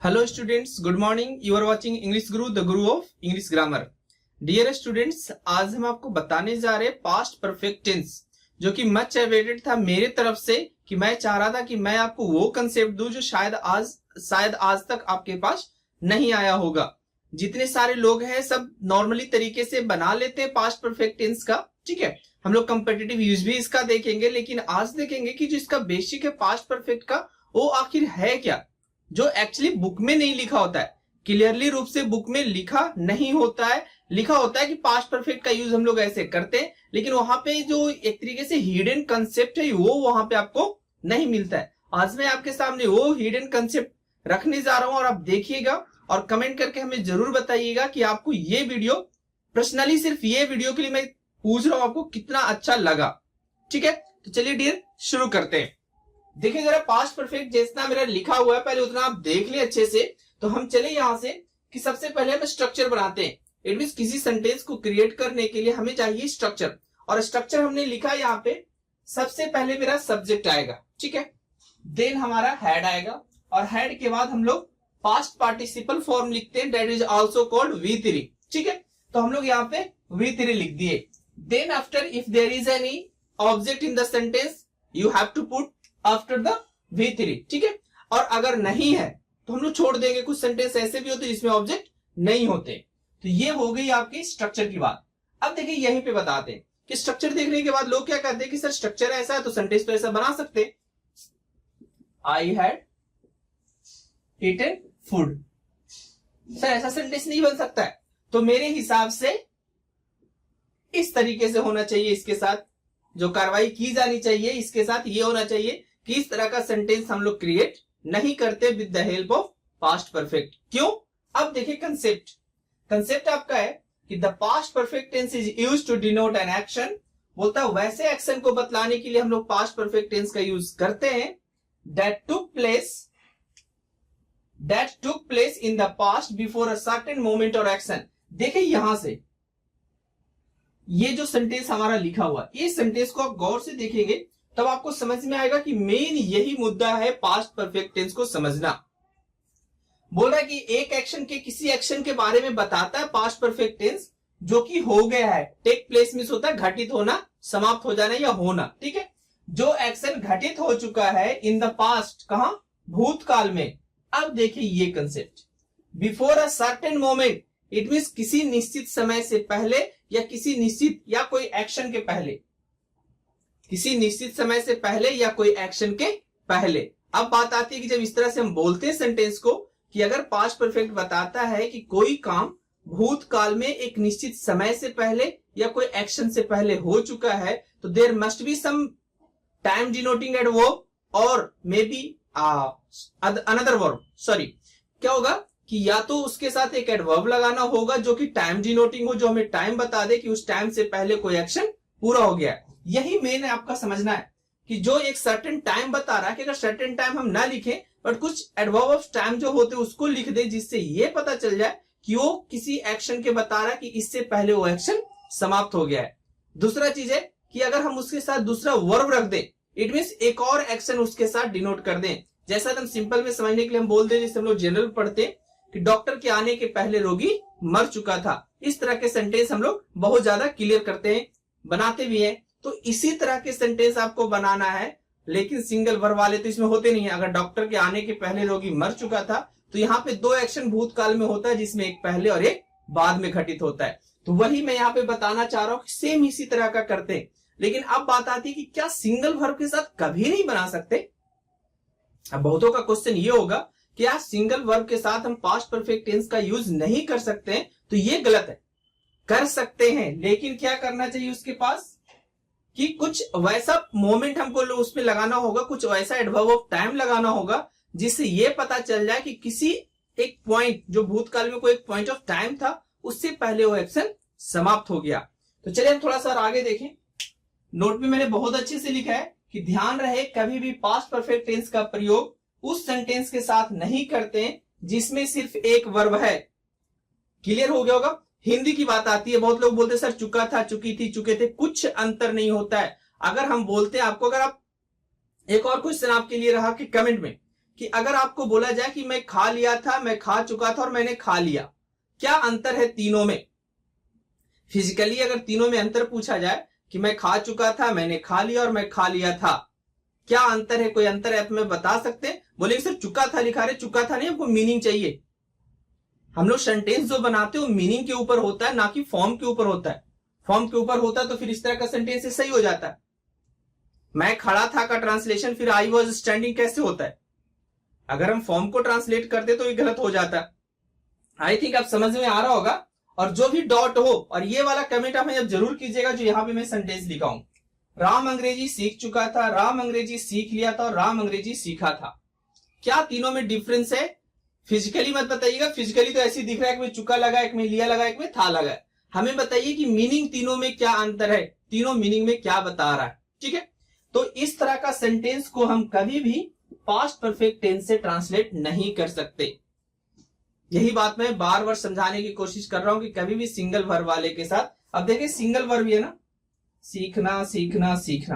Hello students, good morning. You are watching English guru, the guru of English grammar. Dear students, आज हम आपको बताने जा रहे हैं पास्ट परफेक्ट टेंस, जो कि मच अवेटेड था मेरे तरफ से कि मैं चाह रहा था कि मैं आपको वो कंसेप्ट दूं जो शायद आज तक आपके पास नहीं आया होगा। जितने सारे लोग हैं सब नॉर्मली तरीके से बना लेते हैं पास्ट परफेक्ट टेंस का, ठीक है। हम लोग कंपेटिटिव यूज भी इसका देखेंगे, लेकिन आज देखेंगे कि जो इसका बेसिक है पास्ट परफेक्ट का, वो आखिर है क्या, जो एक्चुअली बुक में नहीं लिखा होता है। क्लियरली रूप से बुक में लिखा नहीं होता है। लिखा होता है कि पास्ट परफेक्ट का यूज हम लोग ऐसे करते हैं, लेकिन वहां पे जो एक तरीके से हिडन कंसेप्ट है वो वहां पे आपको नहीं मिलता है। आज मैं आपके सामने वो हिडन कंसेप्ट रखने जा रहा हूं और आप देखिएगा और कमेंट करके हमें जरूर बताइएगा कि आपको ये वीडियो, पर्सनली सिर्फ ये वीडियो के लिए मैं पूछ रहा हूं, आपको कितना अच्छा लगा। ठीक है, तो चलिए डियर शुरू करते हैं। देखिए जरा, पास्ट परफेक्ट जितना मेरा लिखा हुआ है पहले उतना आप देख ले अच्छे से। तो हम चले यहां से कि सबसे पहले हम स्ट्रक्चर बनाते हैं। इट मींस किसी सेंटेंस को क्रिएट करने के लिए हमें चाहिए स्ट्रक्चर, और स्ट्रक्चर हमने लिखा यहाँ पे। सबसे पहले मेरा सब्जेक्ट आएगा, ठीक है, देन हमारा हेड आएगा, और हेड के बाद हम लोग पास्ट पार्टिसिपल फॉर्म लिखते हैं, that is also called V3। ठीक है, तो हम लोग यहाँ पे V3 लिख दिए। Then after if there is any object in the sentence you have to put after the V3। ठीक है, और अगर नहीं है तो हम लोग छोड़ देंगे। कुछ सेंटेंस ऐसे भी होते हैं जिसमें ऑब्जेक्ट नहीं होते। तो ये हो गई आपकी स्ट्रक्चर की बात। अब देखिए यहीं पे बताते हैं कि स्ट्रक्चर देखने के बाद लोग क्या कहते हैं कि सर स्ट्रक्चर ऐसा है तो सेंटेंस तो ऐसा बना सकते हैं। I had eaten food, sir ऐसा सेंटेंस नहीं बन सकता है। तो मेरे हिसाब से इस तरीके से होना चाहिए, इसके साथ जो कार्रवाई की जानी चाहिए इसके साथ ये होना चाहिए कि इस तरह का सेंटेंस हम लोग क्रिएट नहीं करते with the help of past perfect. क्यों? अब देखिए कंसेप्ट आपका है कि the past perfect tense is used to denote an action. बोलता है वैसे एक्शन को बतलाने के लिए हम लोग पास्ट परफेक्ट टेंस का यूज करते हैं that took place in the past before a certain moment और एक्शन। देखिए यहां से ये जो सेंटेंस हमारा लिखा हुआ, इस सेंटेंस को आप गौर से देखेंगे तब आपको समझ में आएगा कि मेन यही मुद्दा है पास्ट परफेक्ट टेंस को समझना। बोल रहा है कि एक एक्शन के किसी एक्शन के बारे में बताता है पास्ट परफेक्ट टेंस जो कि हो गया है। टेक प्लेस मींस होता है घटित होना, समाप्त हो जाना या होना। ठीक है, जो एक्शन घटित हो चुका है इन द पास्ट, कहां? भूतकाल में। अब देखिए ये concept, before a certain moment, it means किसी निश्चित समय से पहले या किसी निश्चित या कोई एक्शन के पहले, किसी निश्चित समय से पहले या कोई एक्शन के पहले। अब बात आती है कि जब इस तरह से हम बोलते हैं सेंटेंस को कि अगर पास्ट परफेक्ट बताता है कि कोई काम भूतकाल में एक निश्चित समय से पहले या कोई एक्शन से पहले हो चुका है, तो there must be some time denoting adverb और may be another verb. Sorry, क्या होगा कि या तो उसके साथ एक एडवर्ब लगाना होगा जो कि टाइम डिनोटिंग हो, जो हमें टाइम बता दे कि उस टाइम से पहले कोई एक्शन पूरा हो गया है। यही मेन है आपका समझना है कि जो एक सर्टेन टाइम बता रहा है कि अगर सर्टेन टाइम हम ना लिखें बट कुछ एडवर्ब ऑफ टाइम जो होते हैं उसको लिख दे, जिससे ये पता चल जाए कि वो किसी एक्शन के बता रहा है कि इससे पहले वो एक्शन समाप्त हो गया है। दूसरा चीज है कि अगर हम उसके साथ दूसरा वर्ब रख दें, इट मींस एक और एक्शन उसके साथ डिनोट कर दें। जैसा हम सिंपल में समझने के लिए हम बोल दें, जैसे हम लोग जनरल पढ़ते हैं कि डॉक्टर के आने के पहले रोगी मर चुका था। इस तरह के सेंटेंस हम लोग बहुत ज्यादा क्लियर करते हैं, बनाते भी हैं। तो इसी तरह के सेंटेंस आपको बनाना है, लेकिन सिंगल वर्ब वाले तो इसमें होते नहीं है। अगर डॉक्टर के आने के पहले रोगी मर चुका था तो यहाँ पे दो एक्शन भूतकाल में होता है, जिसमें एक पहले और एक बाद में घटित होता है। तो वही मैं यहाँ पे बताना चाह रहा हूँ कि सेम इसी तरह का करते हैं। लेकिन अब बात आती है कि क्या सिंगल वर्ब के साथ कभी नहीं बना सकते? अब बहुतों का क्वेश्चन ये होगा कि क्या सिंगल वर्ब के साथ हम पास्ट परफेक्ट टेंस का यूज नहीं कर सकते हैं? तो ये गलत है। कर सकते हैं, लेकिन क्या करना चाहिए उसके पास कि कुछ वैसा मोमेंट हमको उसमें लगाना होगा, कुछ वैसा एडवर्ब ऑफ टाइम लगाना होगा जिससे ये पता चल जाए कि किसी एक पॉइंट, जो भूतकाल में कोई एक पॉइंट ऑफ टाइम था, उससे पहले वो एक्शन समाप्त हो गया। तो चलिए हम थोड़ा सा आगे देखें। नोट में मैंने बहुत अच्छे से लिखा है कि ध्यान रहे कभी भी पास्ट परफेक्ट टेंस का प्रयोग उस सेंटेंस के साथ नहीं करते हैं जिसमें सिर्फ एक वर्ब है। क्लियर हो गया होगा? हिंदी की बात आती है, बहुत लोग बोलते हैं सर चुका था, चुकी थी, चुके थे, कुछ अंतर नहीं होता है। अगर हम बोलते हैं आपको, अगर आप एक और क्वेश्चन आपके लिए रहा कि कमेंट में कि अगर आपको बोला जाए कि मैं खा लिया था, मैं खा चुका था और मैंने खा लिया, क्या अंतर है तीनों में? फिजिकली अगर तीनों में अंतर पूछा जाए कि मैं खा चुका था, मैंने खा लिया और मैं खा लिया था, क्या अंतर है? कोई अंतर है? आप में बता सकते हैं? बोले सर चुका था लिखा रहे, चुका था नहीं, हमको मीनिंग चाहिए। हम लोग सेंटेंस जो बनाते हैं वो मीनिंग के ऊपर होता है, ना कि फॉर्म के ऊपर होता है। फॉर्म के ऊपर होता है तो फिर इस तरह का सेंटेंस सही हो जाता है। मैं खड़ा था का ट्रांसलेशन फिर आई वॉज स्टैंडिंग कैसे होता है? अगर हम फॉर्म को ट्रांसलेट करते तो ये गलत हो जाता है। आई थिंक आप समझ में आ रहा होगा। और जो भी डॉट हो, और ये वाला कमेंट आप जब जरूर कीजिएगा जो यहाँ पे मैं सेंटेंस लिखा हूं, राम अंग्रेजी सीख चुका था, राम अंग्रेजी सीख लिया था और राम अंग्रेजी सीखा था। क्या तीनों में डिफरेंस है? फिजिकली मत बताइएगा, फिजिकली तो ऐसे दिख रहा है, एक में चुका लगा, एक में लिया लगा, एक में था लगा। हमें बताइए कि मीनिंग तीनों में क्या अंतर है, तीनों मीनिंग में क्या बता रहा है। ठीक है, तो इस तरह का सेंटेंस को हम कभी भी पास्ट परफेक्ट टेंस से ट्रांसलेट नहीं कर सकते। यही बात मैं बार बार समझाने की कोशिश कर रहा हूं कि कभी भी सिंगल वर्ब वाले के साथ, अब देखिए सिंगल वर्ब है ना, सीखना सीखना सीखना,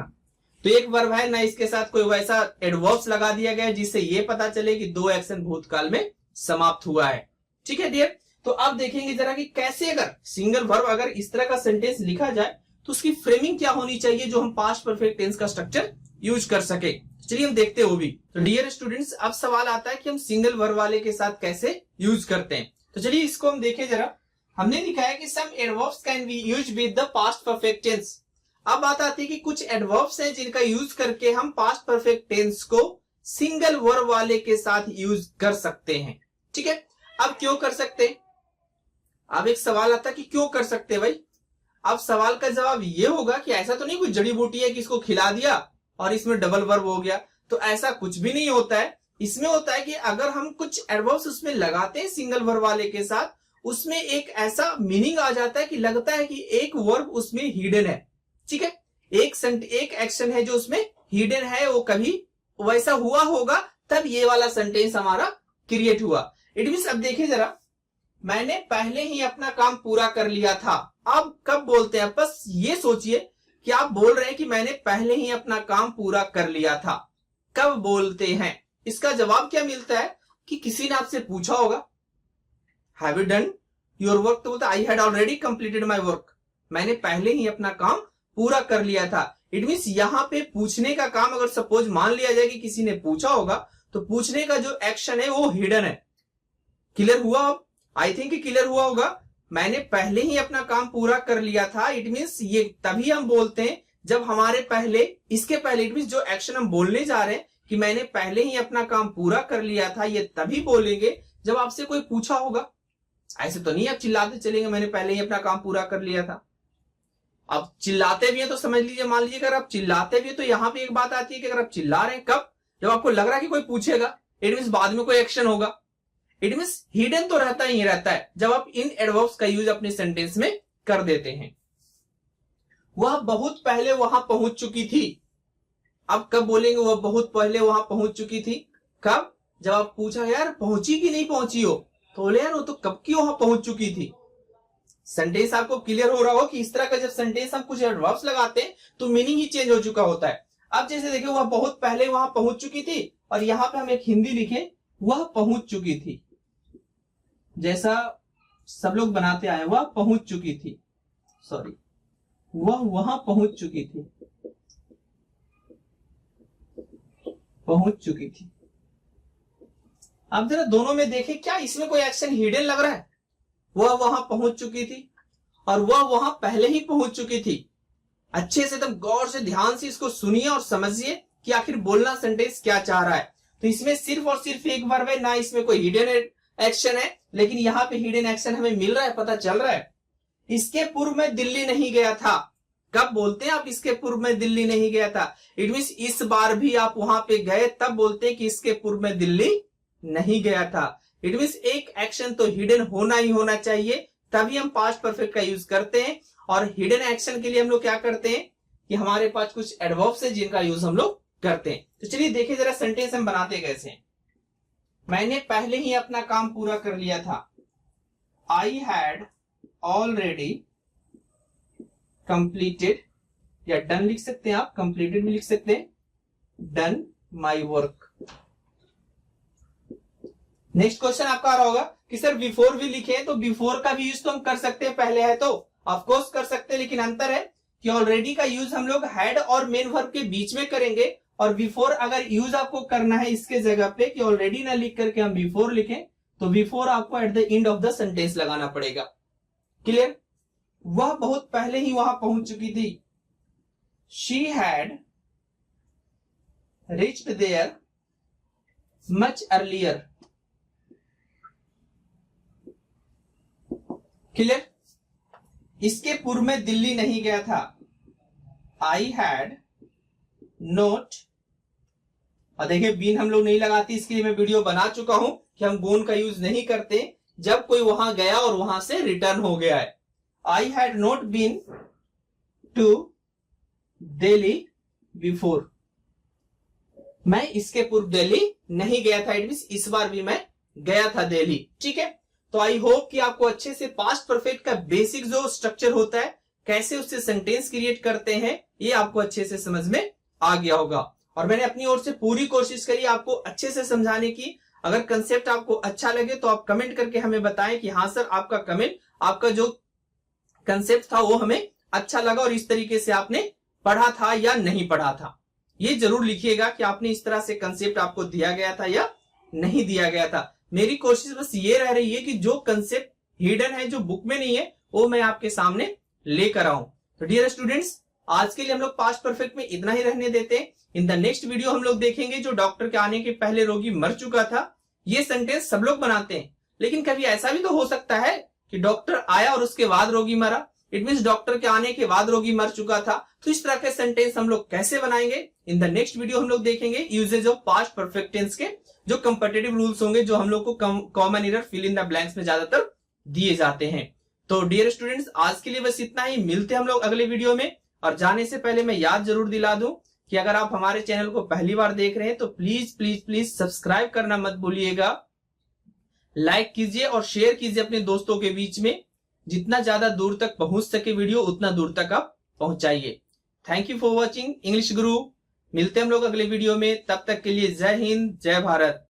तो एक वर्ब है ना, इसके साथ कोई वैसा एडवर्ब्स लगा दिया गया जिससे ये पता चले कि दो एक्शन भूतकाल में समाप्त हुआ है। ठीक है डियर, तो अब देखेंगे जरा कि कैसे अगर सिंगल वर्ब अगर इस तरह का सेंटेंस लिखा जाए तो उसकी फ्रेमिंग क्या होनी चाहिए जो हम पास्ट परफेक्ट टेंस का स्ट्रक्चर यूज कर सके। चलिए हम देखते हैं वो भी। तो डियर स्टूडेंट्स, अब सवाल आता है कि हम सिंगल वर्ब वाले के साथ कैसे यूज करते हैं। तो चलिए इसको हम देखें जरा। हमने लिखा है कि some adverbs can be used with the past perfect tense. अब बात आती है कि कुछ एडवर्ब्स हैं जिनका यूज करके हम पास्ट परफेक्ट टेंस को सिंगल वर्ब वाले के साथ यूज कर सकते हैं। ठीक है, अब क्यों कर सकते हैं? अब एक सवाल आता है कि क्यों कर सकते हैं भाई। अब सवाल का जवाब ये होगा कि ऐसा तो नहीं कोई जड़ी बूटी है कि इसको खिला दिया और इसमें डबल वर्ब हो गया, तो ऐसा कुछ भी नहीं होता है। इसमें होता है कि अगर हम कुछ एडवर्ब्स उसमें लगाते हैं सिंगल वर्ब वाले के साथ, उसमें एक ऐसा मीनिंग आ जाता है कि लगता है कि एक वर्ब उसमें हिडन है। ठीक है, एक एक्शन है जो उसमें हिडन है, वो कभी वैसा हुआ होगा तब ये वाला सेंटेंस हमारा क्रिएट हुआ। इट मींस अब देखिए जरा, मैंने पहले ही अपना काम पूरा कर लिया था। अब कब बोलते हैं? बस ये सोचिए कि आप बोल रहे हैं कि मैंने पहले ही अपना काम पूरा कर लिया था, कब बोलते हैं? इसका जवाब क्या मिलता है कि किसी ने आपसे पूछा होगा, have you done your work? तो बोलता I had already completed my work, मैंने पहले ही अपना काम पूरा कर लिया था। इट मींस यहाँ पे पूछने का काम अगर सपोज मान लिया जाए कि किसी ने पूछा होगा, तो पूछने का जो एक्शन है वो हिडन है। क्लियर हुआ? अब आई थिंक क्लियर हुआ होगा। मैंने पहले ही अपना काम पूरा कर लिया था, इट मींस ये तभी हम बोलते हैं जब हमारे पहले, इसके पहले, इट मींस जो एक्शन हम बोलने जा रहे हैं कि मैंने पहले ही अपना काम पूरा कर लिया था, ये तभी बोलेंगे जब आपसे कोई पूछा होगा। ऐसे तो नहीं आप चिल्लाते चलेंगे मैंने पहले ही अपना काम पूरा कर लिया था। अब चिल्लाते भी है तो समझ लीजिए, मान लीजिए अगर आप चिल्लाते भी है तो यहां पे एक बात आती है कि अगर आप चिल्ला रहे हैं कब? जब आपको लग रहा है कि कोई पूछेगा, इट मींस बाद में कोई एक्शन होगा। इट मींस हिडन तो रहता ही रहता है जब आप इन एडवर्ब्स का यूज अपने सेंटेंस में कर देते हैं। वह बहुत पहले वहां पहुंच चुकी थी। अब कब बोलेंगे वह बहुत पहले वहां पहुंच चुकी थी? कब? जब आप पूछा यार पहुंची कि नहीं पहुंची हो, तो बोले यार वो तो कब की वहां पहुंच चुकी थी। सेंटेंस आपको क्लियर हो रहा हो कि इस तरह का जब सेंटेंस हम कुछ एडवर्ब्स लगाते हैं तो मीनिंग ही चेंज हो चुका होता है। अब जैसे देखिए वह बहुत पहले वहां पहुंच चुकी थी, और यहां पे हम एक हिंदी लिखे, वह पहुंच चुकी थी, जैसा सब लोग बनाते आए, वह पहुंच चुकी थी, सॉरी वह वहां पहुंच चुकी थी, पहुंच चुकी थी। अब जरा दोनों में देखें, क्या इसमें कोई एक्शन हिडन लग रहा है? वह वहां पहुंच चुकी थी और वह वहां पहले ही पहुंच चुकी थी। अच्छे से एकदम गौर से ध्यान से इसको सुनिए और समझिए कि आखिर बोलना सेंटेंस क्या चाह रहा है। तो इसमें सिर्फ और सिर्फ एक वर्ब है, ना इसमें कोई हिडन एक्शन है, लेकिन यहाँ पे हिडन एक्शन हमें मिल रहा है, पता चल रहा है। इसके पूर्व में दिल्ली नहीं गया था। कब बोलते हैं आप इसके पूर्व में दिल्ली नहीं गया था? इट मींस इस बार भी आप वहां पे गए, तब बोलते हैं कि इसके पूर्व में दिल्ली नहीं गया था। इट मींस एक एक्शन तो हिडन होना ही होना चाहिए, तभी हम पास्ट परफेक्ट का यूज करते हैं। और हिडन एक्शन के लिए हम लोग क्या करते हैं कि हमारे पास कुछ एडवर्ब्स है जिनका यूज हम लोग करते हैं। तो चलिए देखिए जरा सेंटेंस हम बनाते कैसे हैं। मैंने पहले ही अपना काम पूरा कर लिया था। आई हैड ऑलरेडी कंप्लीटेड, या डन लिख सकते हैं आप, कंप्लीटेड भी लिख सकते हैं, done my work. Next question आपका आ रहा होगा कि सर बिफोर भी लिखे हैं तो बिफोर का भी यूज तो हम कर सकते हैं, पहले है तो ऑफकोर्स कर सकते हैं, लेकिन अंतर है कि ऑलरेडी का यूज हम लोग हैड और मेन वर्ब के बीच में करेंगे, और बिफोर अगर यूज आपको करना है इसके जगह पे कि ऑलरेडी ना लिख करके हम बिफोर लिखें, तो बिफोर आपको at the end of the sentence लगाना पड़ेगा। क्लियर? वह बहुत पहले ही वहां पहुंच चुकी थी। She had reached there much earlier. Clear? इसके पूर्व में दिल्ली नहीं गया था। आई हैड नोट, और देखिए बीन हम लोग नहीं लगाते, इसके लिए मैं वीडियो बना चुका हूं कि हम गोन का यूज नहीं करते जब कोई वहां गया और वहां से रिटर्न हो गया है। I had not been to Delhi before. मैं इसके पूर्व दिल्ली नहीं गया था, इट मींस इस बार भी मैं गया था दिल्ली। ठीक है, तो आई होप कि आपको अच्छे से पास्ट परफेक्ट का बेसिक जो स्ट्रक्चर होता है, कैसे उससे सेंटेंस क्रिएट करते हैं, ये आपको अच्छे से समझ में आ गया होगा। और मैंने अपनी ओर से पूरी कोशिश करी आपको अच्छे से समझाने की। अगर कंसेप्ट आपको अच्छा लगे तो आप कमेंट करके हमें बताएं कि हाँ सर, आपका कमेंट, आपका जो कंसेप्ट था वो हमें अच्छा लगा और इस तरीके से आपने पढ़ा था या नहीं पढ़ा था। ये जरूर लिखिएगा कि आपने इस तरह से कंसेप्ट आपको दिया गया था या नहीं दिया गया था। मेरी कोशिश बस ये रह रही है कि जो कंसेप्ट हिडन है, जो बुक में नहीं है, वो मैं आपके सामने लेकर आऊं। तो डियर स्टूडेंट्स, आज के लिए हम लोग पास्ट परफेक्ट में इतना ही रहने देते हैं। इन द नेक्स्ट वीडियो हम लोग देखेंगे जो डॉक्टर के आने के पहले रोगी मर चुका था। ये सेंटेंस सब लोग बनाते हैं, लेकिन कभी ऐसा भी तो हो सकता है कि डॉक्टर आया और उसके बाद रोगी मरा। इट मींस डॉक्टर के आने के बाद रोगी मर चुका था। तो इस तरह के सेंटेंस हम लोग कैसे बनाएंगे, इन द नेक्स्ट वीडियो हम लोग देखेंगे। Uses of past perfect tense के जो कंपेटिटिव रूल्स होंगे, जो हम लोग को common error fill in the blanks में ज्यादातर दिए जाते हैं। तो डियर स्टूडेंट्स, आज के लिए बस इतना ही। मिलते हैं हम लोग अगले वीडियो में। और जाने से पहले मैं याद जरूर दिला दूं कि अगर आप हमारे चैनल को पहली बार देख रहे हैं तो प्लीज प्लीज प्लीज सब्सक्राइब करना मत भूलिएगा। लाइक कीजिए और शेयर कीजिए अपने दोस्तों के बीच में। जितना ज्यादा दूर तक पहुंच सके वीडियो, उतना दूर तक आप पहुंचाइए। Thank you for watching English Guru. मिलते हैं हम लोग अगले वीडियो में। तब तक के लिए जय हिंद, जय भारत।